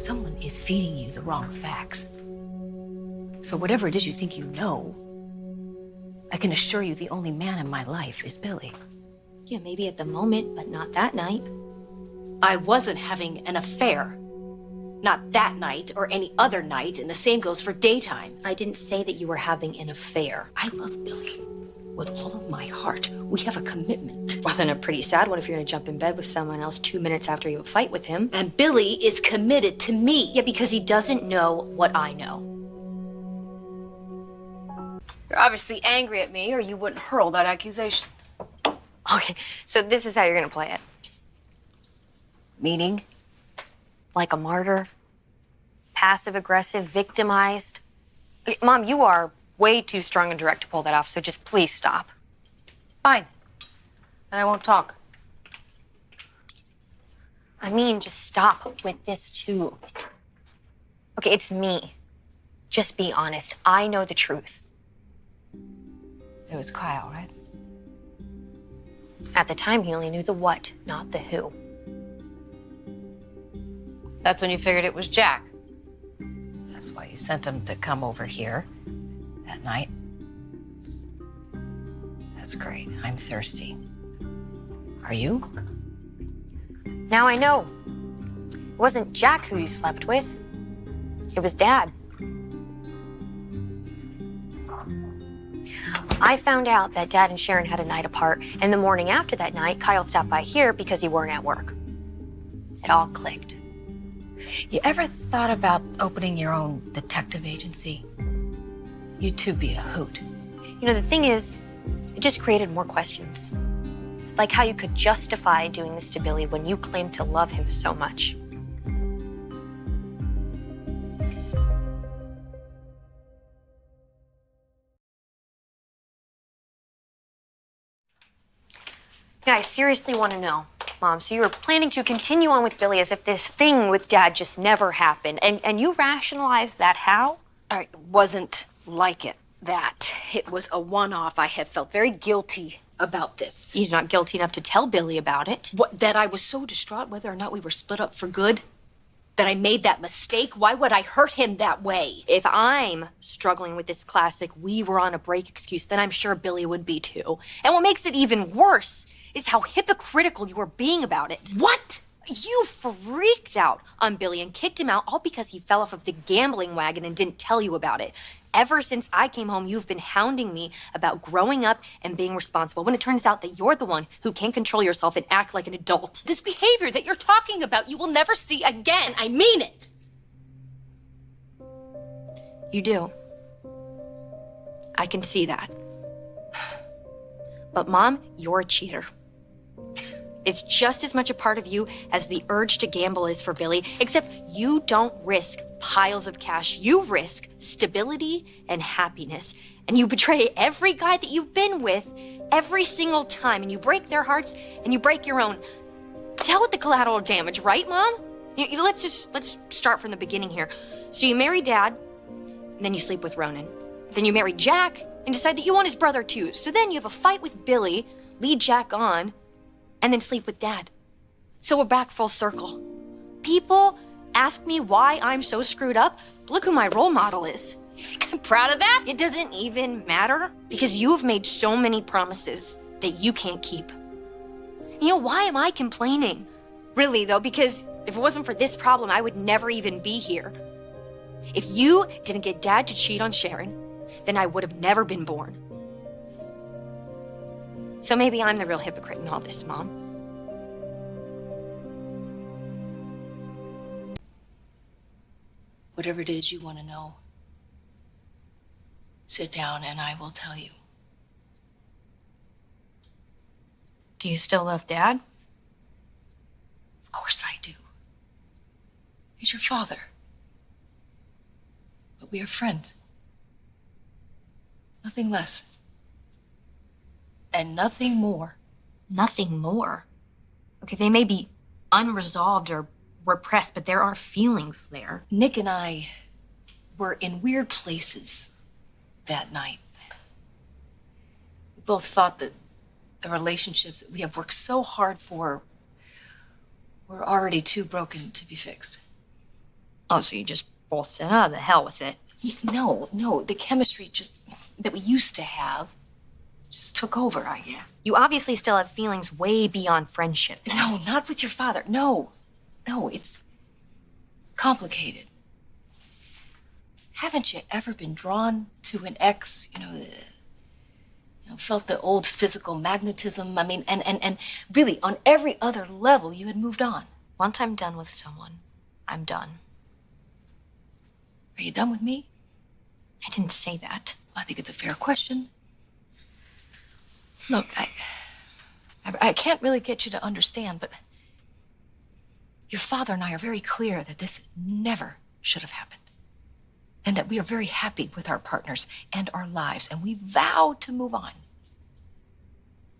Someone is feeding you the wrong facts. So whatever it is you think you know, I can assure you the only man in my life is Billy. Yeah, maybe at the moment, but not that night. I wasn't having an affair. Not that night or any other night, and the same goes for daytime. I didn't say that you were having an affair. I love Billy with all of my heart. We have a commitment. Well, then a pretty sad one if you're gonna jump in bed with someone else 2 minutes after you have a fight with him. And Billy is committed to me. Yeah, because he doesn't know what I know. You're obviously angry at me, or you wouldn't hurl that accusation. Okay, so this is how you're gonna play it. Meaning? Like a martyr. Passive-aggressive, victimized. Mom, you are way too strong and direct to pull that off, so just please stop. Fine. Then I won't talk. I mean, just stop with this too. Okay, it's me. Just be honest. I know the truth. It was Kyle, right? At the time, he only knew the what, not the who. That's when you figured it was Jack. That's why you sent him to come over here that night. That's great. I'm thirsty. Are you? Now I know. It wasn't Jack who you slept with. It was Dad. I found out that Dad and Sharon had a night apart, and the morning after that night, Kyle stopped by here because you weren't at work. It all clicked. You ever thought about opening your own detective agency? You'd too be a hoot. You know, the thing is, it just created more questions. Like how you could justify doing this to Billy when you claimed to love him so much. Yeah, I seriously want to know, Mom. So you were planning to continue on with Billy as if this thing with Dad just never happened. And you rationalized that how? It wasn't like that. It was a one-off. I had felt very guilty about this. He's not guilty enough to tell Billy about it. What, that I was so distraught whether or not we were split up for good? That I made that mistake? Why would I hurt him that way? If I'm struggling with this classic we were on a break excuse, then I'm sure Billy would be too. And what makes it even worse is how hypocritical you were being about it. What? You freaked out on Billy and kicked him out all because he fell off of the gambling wagon and didn't tell you about it. Ever since I came home, you've been hounding me about growing up and being responsible when it turns out that you're the one who can't control yourself and act like an adult. This behavior that you're talking about, you will never see again. I mean it. You do. I can see that. But Mom, you're a cheater. It's just as much a part of you as the urge to gamble is for Billy, except you don't risk piles of cash. You risk stability and happiness. And you betray every guy that you've been with every single time, and you break their hearts and you break your own. Tell with the collateral damage, right, Mom? Let's start from the beginning here. So you marry Dad, and then you sleep with Ronan. Then you marry Jack and decide that you want his brother too. So then you have a fight with Billy, lead Jack on, and then sleep with Dad. So we're back full circle. People ask me why I'm so screwed up. Look who my role model is. You think I'm proud of that? It doesn't even matter because you have made so many promises that you can't keep. You know, why am I complaining? Really though, because if it wasn't for this problem, I would never even be here. If you didn't get Dad to cheat on Sharon, then I would have never been born. So maybe I'm the real hypocrite in all this, Mom. Whatever it is you want to know, sit down and I will tell you. Do you still love Dad? Of course I do. He's your father. But we are friends. Nothing less. And nothing more. Nothing more? Okay, they may be unresolved or repressed, but there are feelings there. Nick and I were in weird places that night. We both thought that the relationships that we have worked so hard for were already too broken to be fixed. Oh, so you just both said, oh, the hell with it. No, the chemistry that we used to have just took over, I guess. You obviously still have feelings way beyond friendship. No, not with your father. No, it's complicated. Haven't you ever been drawn to an ex, felt the old physical magnetism? I mean, and really, on every other level, you had moved on. Once I'm done with someone, I'm done. Are you done with me? I didn't say that. I think it's a fair question. Look, I can't really get you to understand, but your father and I are very clear that this never should have happened. And that we are very happy with our partners and our lives, and we vow to move on.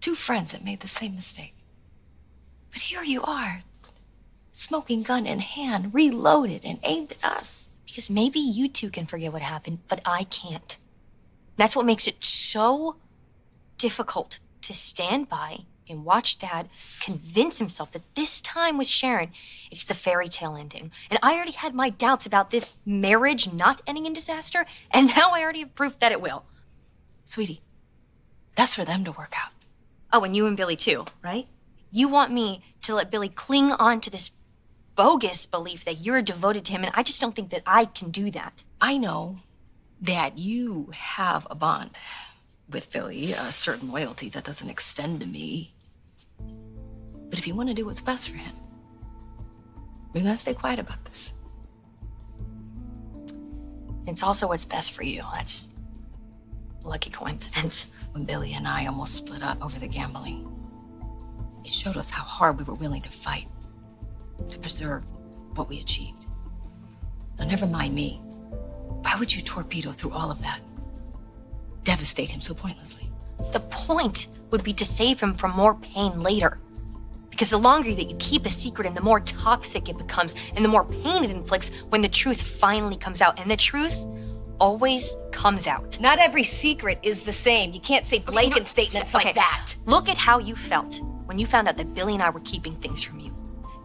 Two friends that made the same mistake. But here you are, smoking gun in hand, reloaded and aimed at us. Because maybe you two can forget what happened, but I can't. That's what makes it so difficult to stand by and watch Dad convince himself that this time with Sharon, it's the fairy tale ending. And I already had my doubts about this marriage not ending in disaster, and now I already have proof that it will. Sweetie, that's for them to work out. Oh, and you and Billy too, right? You want me to let Billy cling on to this bogus belief that you're devoted to him, and I just don't think that I can do that. I know that you have a bond with Billy, a certain loyalty that doesn't extend to me. But if you want to do what's best for him, we're going to stay quiet about this. It's also what's best for you. That's a lucky coincidence. When Billy and I almost split up over the gambling, it showed us how hard we were willing to fight to preserve what we achieved. Now, never mind me. Why would you torpedo through all of that? Devastate him so pointlessly. The point would be to save him from more pain later. Because the longer that you keep a secret and the more toxic it becomes and the more pain it inflicts when the truth finally comes out. And the truth always comes out. Not every secret is the same. You can't say blanket statements like that. Look at how you felt when you found out that Billy and I were keeping things from you.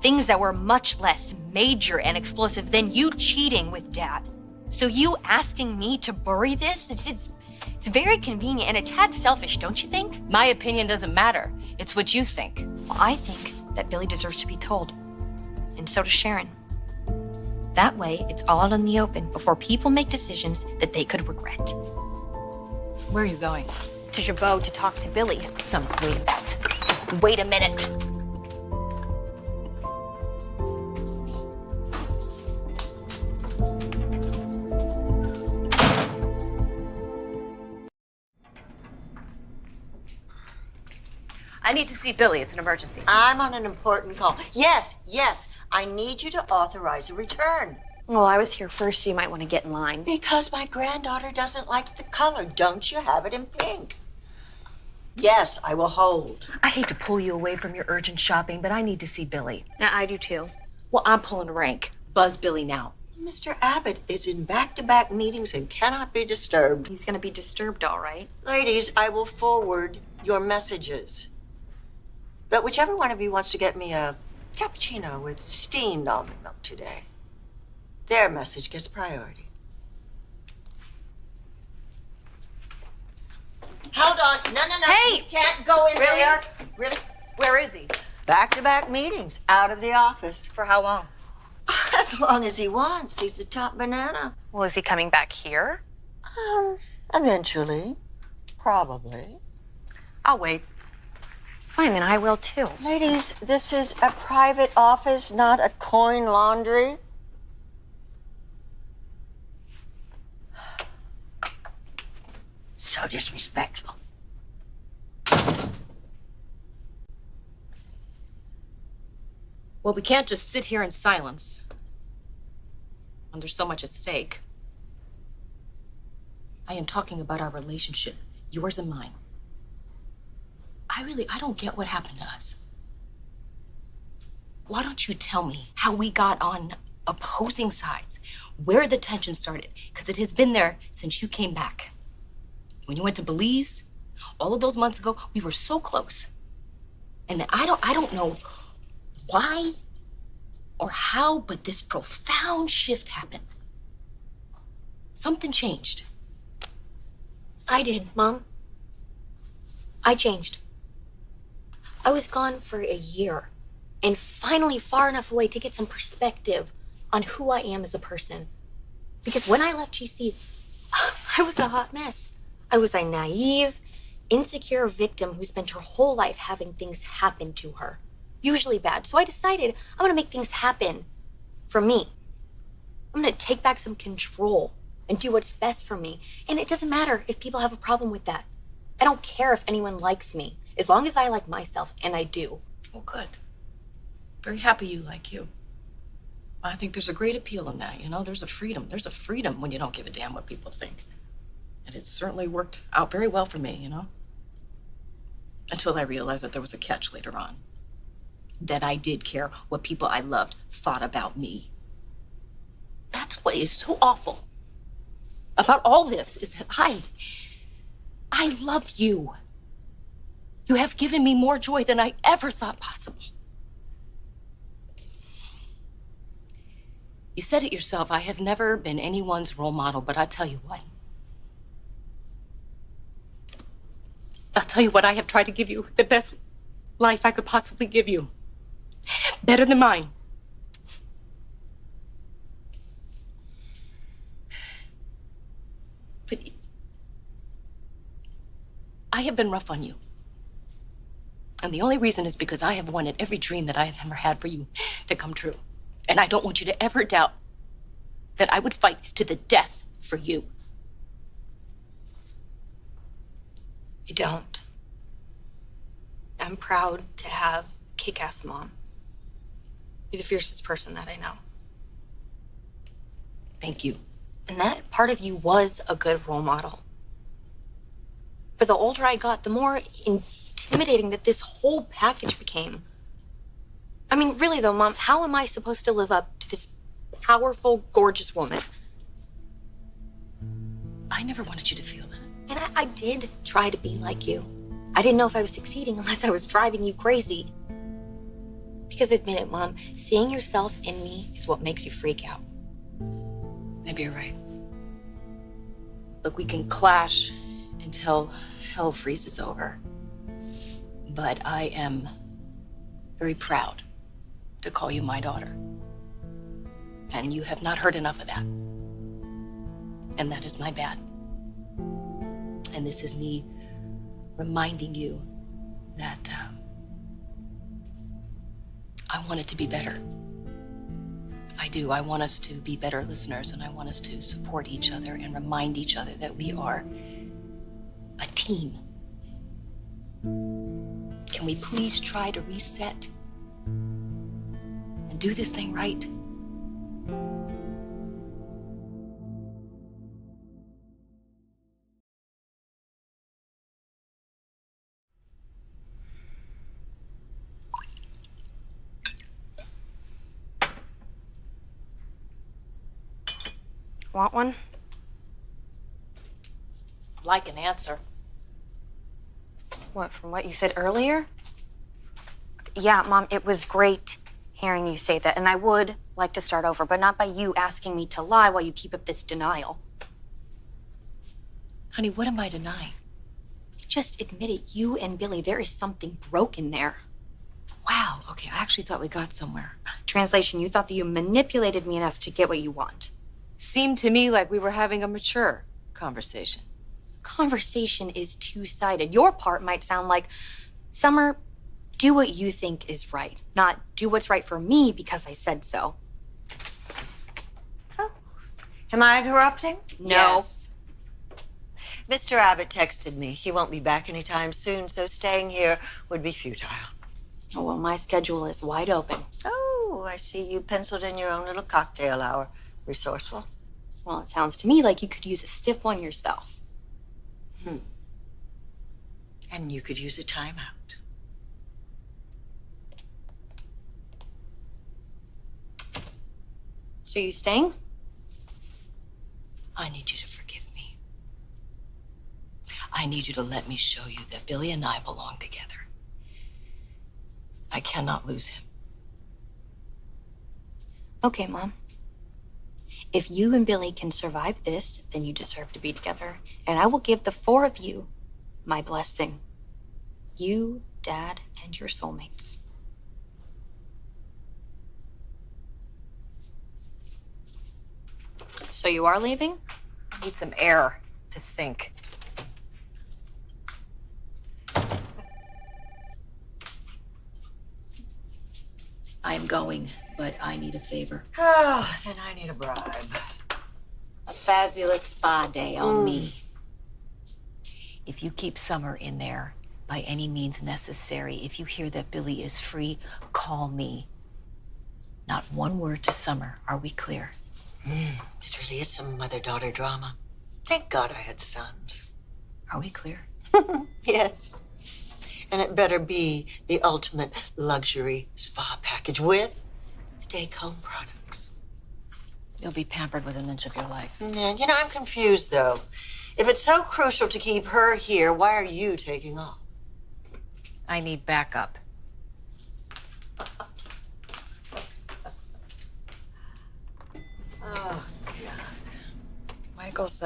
Things that were much less major and explosive than you cheating with Dad. So you asking me to bury this, it's very convenient and a tad selfish, don't you think? My opinion doesn't matter. It's what you think. Well, I think that Billy deserves to be told. And so does Sharon. That way, it's all out in the open before people make decisions that they could regret. Where are you going? To Jabot to talk to Billy. Wait a minute. I need to see Billy. It's an emergency. I'm on an important call. Yes. I need you to authorize a return. Well, I was here first, so you might want to get in line. Because my granddaughter doesn't like the color. Don't you have it in pink? Yes, I will hold. I hate to pull you away from your urgent shopping, but I need to see Billy. I do too. Well, I'm pulling rank. Buzz Billy now. Mr. Abbott is in back-to-back meetings and cannot be disturbed. He's going to be disturbed, all right. Ladies, I will forward your messages. But whichever one of you wants to get me a cappuccino with steamed almond milk today, their message gets priority. Hold on. No. Hey! You can't go in Really? there. Really? Where is he? Back-to-back meetings, out of the office. For how long? As long as he wants. He's the top banana. Well, is he coming back here? Eventually. Probably. I'll wait. Fine, then I will too. Ladies, this is a private office, not a coin laundry. So disrespectful. Well, we can't just sit here in silence when there's so much at stake. I am talking about our relationship, yours and mine. I don't get what happened to us. Why don't you tell me how we got on opposing sides, where the tension started? Because it has been there since you came back. When you went to Belize, all of those months ago, we were so close. And I don't know why or how, but this profound shift happened. Something changed. I did, Mom. I changed. I was gone for a year and finally far enough away to get some perspective on who I am as a person. Because when I left GC, I was a hot mess. I was a naive, insecure victim who spent her whole life having things happen to her, usually bad. So I decided I'm gonna make things happen for me. I'm gonna take back some control and do what's best for me. And it doesn't matter if people have a problem with that. I don't care if anyone likes me, as long as I like myself, and I do. Well, good. Very happy you like you. I think there's a great appeal in that, you know? There's a freedom. There's a freedom when you don't give a damn what people think. And it certainly worked out very well for me, you know? Until I realized that there was a catch later on. That I did care what people I loved thought about me. That's what is so awful about all this, is that I love you. You have given me more joy than I ever thought possible. You said it yourself, I have never been anyone's role model, but I'll tell you what. I have tried to give you the best life I could possibly give you. Better than mine. But I have been rough on you. And the only reason is because I have wanted every dream that I have ever had for you to come true. And I don't want you to ever doubt that I would fight to the death for you. You don't. I'm proud to have a kick-ass mom. You're the fiercest person that I know. Thank you. And that part of you was a good role model. But the older I got, the more intimidating that this whole package became. I mean, really though, Mom, how am I supposed to live up to this powerful, gorgeous woman? I never wanted you to feel that. And I did try to be like you. I didn't know if I was succeeding unless I was driving you crazy. Because admit it, Mom, seeing yourself in me is what makes you freak out. Maybe you're right. Look, we can clash until hell freezes over. But I am very proud to call you my daughter. And you have not heard enough of that. And that is my bad. And this is me reminding you that I want it to be better. I do. I want us to be better listeners, and I want us to support each other and remind each other that we are a team. Can we please try to reset and do this thing right? Want one? Like an answer. What, from what you said earlier? Yeah, Mom, it was great hearing you say that, and I would like to start over, but not by you asking me to lie while you keep up this denial. Honey, what am I denying? Just admit it, you and Billy, there is something broken there. Wow, okay, I actually thought we got somewhere. Translation, you thought that you manipulated me enough to get what you want. Seemed to me like we were having a mature conversation. Conversation is two-sided. Your part might sound like, Summer, do what you think is right, not do what's right for me because I said so. Oh, am I interrupting? No. Yes. Mr. Abbott texted me. He won't be back anytime soon, so staying here would be futile. Oh, well, my schedule is wide open. Oh, I see you penciled in your own little cocktail hour. Resourceful. Well, it sounds to me like you could use a stiff one yourself. And you could use a timeout. So you staying? I need you to forgive me. I need you to let me show you that Billy and I belong together. I cannot lose him. Okay, Mom. If you and Billy can survive this, then you deserve to be together. And I will give the four of you my blessing. You, Dad, and your soulmates. So you are leaving? I need some air to think. I am going, but I need a favor. Oh, then I need a bribe. A fabulous spa day on me. If you keep Summer in there by any means necessary, if you hear that Billy is free, call me. Not one word to Summer. Are we clear? This really is some mother-daughter drama. Thank God I had sons. Are we clear? Yes. And it better be the ultimate luxury spa package with the take-home products. You'll be pampered with an inch of your life. Yeah, you know, I'm confused, though. If it's so crucial to keep her here, why are you taking off? I need backup. Oh, God. Michael said